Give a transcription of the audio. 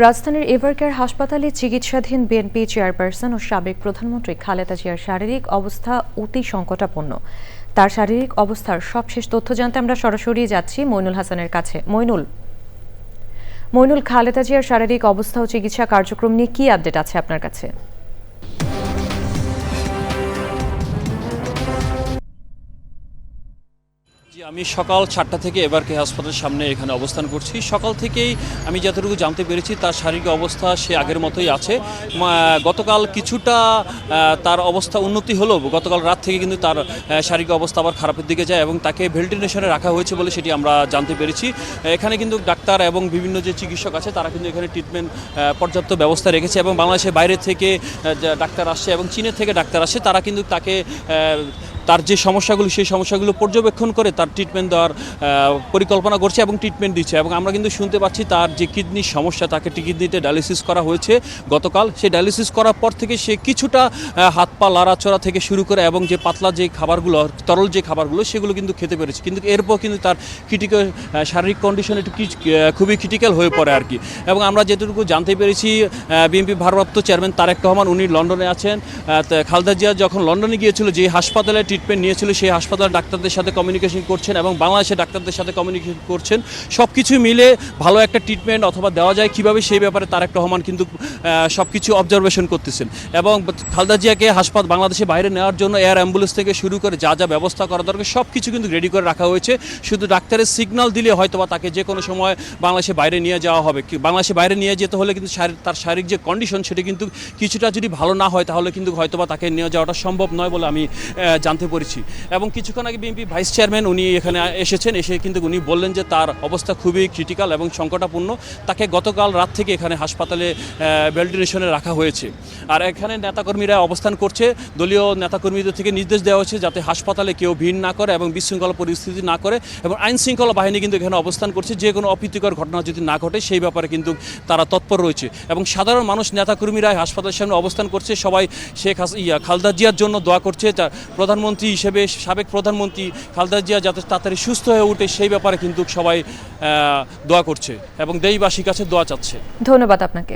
রাজধানীর এভারকেয়ার হাসপাতালে চিকিৎসাধীন বিএনপি চেয়ারপারসন ও সাবেক প্রধানমন্ত্রী খালেদা জিয়ার শারীরিক অবস্থা অতি সংকটাপন্ন। তার শারীরিক অবস্থার সবশেষ তথ্য জানতে আমরা সরাসরি যাচ্ছি মইনুল হাসানের কাছে। মইনুল, খালেদা জিয়ার শারীরিক অবস্থা ও চিকিৎসা কার্যক্রম নিয়ে কি আপডেট আছে আপনার কাছে? আমি সকাল 7টা থেকে এভারকেয়ার হাসপাতালের সামনে এখানে অবস্থান করছি। সকাল থেকেই আমি যতটুকু জানতে পেরেছি তার শারীরিক অবস্থা সে আগের মতোই আছে। গতকাল কিছুটা তার অবস্থা উন্নতি হলেও গতকাল রাত থেকে কিন্তু তার শারীরিক অবস্থা আবার খারাপের দিকে যায় এবং তাকে ভেন্টিলেশনে রাখা হয়েছে বলে সেটি আমরা জানতে পেরেছি। এখানে কিন্তু ডাক্তার এবং বিভিন্ন যে চিকিৎসক আছে তারা কিন্তু এখানে ট্রিটমেন্ট পর্যাপ্ত ব্যবস্থা রেখেছে এবং বাংলাদেশের বাইরে থেকে ডাক্তার আসছে এবং চীনের থেকে ডাক্তার আসে। তারা কিন্তু তাকে তার যে সমস্যাগুলো সেই সমস্যাগুলো পর্যবেক্ষণ করে তার ট্রিটমেন্ট দেওয়ার পরিকল্পনা করছে এবং ট্রিটমেন্ট দিচ্ছে। এবং আমরা কিন্তু শুনতে পাচ্ছি তার যে কিডনির সমস্যা, তাকে কিডনিতে ডায়ালিসিস করা হয়েছে গতকাল। সেই ডায়ালিসিস করার পর থেকে সে কিছুটা হাত পা লড়াচড়া থেকে শুরু করে এবং যে পাতলা যে খাবারগুলো, তরল যে খাবারগুলো সেগুলো কিন্তু খেতে পেরেছে। কিন্তু এরপর কিন্তু তার ক্রিটিক্যাল শারীরিক কন্ডিশন একটু খুবই ক্রিটিক্যাল হয়ে পড়ে আর কি। এবং আমরা যেটুকু জানতে পেরেছি বিএনপি ভারপ্রাপ্ত চেয়ারম্যান তারেক রহমান উনি লন্ডনে আছেন। খালেদা জিয়া যখন লন্ডনে গিয়েছিল, যে হাসপাতালে ট্রিটমেন্ট নিয়েছিল সেই হাসপাতালের ডাক্তারদের সাথে কমিউনিকেশন করছেন এবং বাংলাদেশের ডাক্তারদের সাথে কমিউনিকেশন করছেন। সব কিছু মিলে ভালো একটা ট্রিটমেন্ট অথবা দেওয়া যায় কীভাবে সেই ব্যাপারে তারেক রহমান কিন্তু সব কিছু অবজারভেশন করতেছেন। এবং খালেদা জিয়াকে বাংলাদেশের বাইরে নেওয়ার জন্য এয়ার অ্যাম্বুলেন্স থেকে শুরু করে যা যা ব্যবস্থা করা দরকার সব কিছু কিন্তু রেডি করে রাখা হয়েছে। শুধু ডাক্তারের সিগন্যাল দিলে হয়তোবা তাকে যে কোনো সময় বাংলাদেশের বাইরে নিয়ে যাওয়া হবে। বাংলাদেশের বাইরে নিয়ে যেতে হলে কিন্তু তার শারীরিক যে কন্ডিশন সেটা কিন্তু কিছুটা যদি ভালো না হয় তাহলে কিন্তু হয়তোবা তাকে নিয়ে যাওয়াটা সম্ভব নয় বলে আমি জানতে পেরেছি। এবং কিছুক্ষণ আগে বিএনপি ভাইস চেয়ারম্যান উনি এখানে এসেছেন, এসে কিন্তু উনি বললেন যে তার অবস্থা খুবই ক্রিটিক্যাল এবং সংকটাপন্ন। তাকে গতকাল রাত থেকে এখানে হাসপাতালে ভেন্টিলেশনে রাখা হয়েছে। আর এখানে নেতাকর্মীরা অবস্থান করছে। দলীয় নেতাকর্মীদের থেকে নির্দেশ দেওয়া হয়েছে যাতে হাসপাতালে কেউ ভিড় না করে এবং বিশৃঙ্খলা পরিস্থিতি না করে। এবং আইন শৃঙ্খলা বাহিনী কিন্তু এখানে অবস্থান করছে। যে কোনো অপ্রীতিকর ঘটনা যদি না ঘটে সেই ব্যাপারে কিন্তু তারা তৎপর রয়েছে। এবং সাধারণ মানুষ, নেতাকর্মীরা হাসপাতালের সামনে অবস্থান করছে। সবাই খালেদা জিয়ার জন্য দোয়া করছে। প্রধানমন্ত্রী হিসেবে সাবেক প্রধানমন্ত্রী খালেদা জিয়া যাতে তাড়াতাড়ি সুস্থ হয়ে ওঠে সেই ব্যাপারে কিন্তু সবাই দোয়া করছে এবং দেশবাসীর কাছে দোয়া চাচ্ছে। ধন্যবাদ আপনাকে।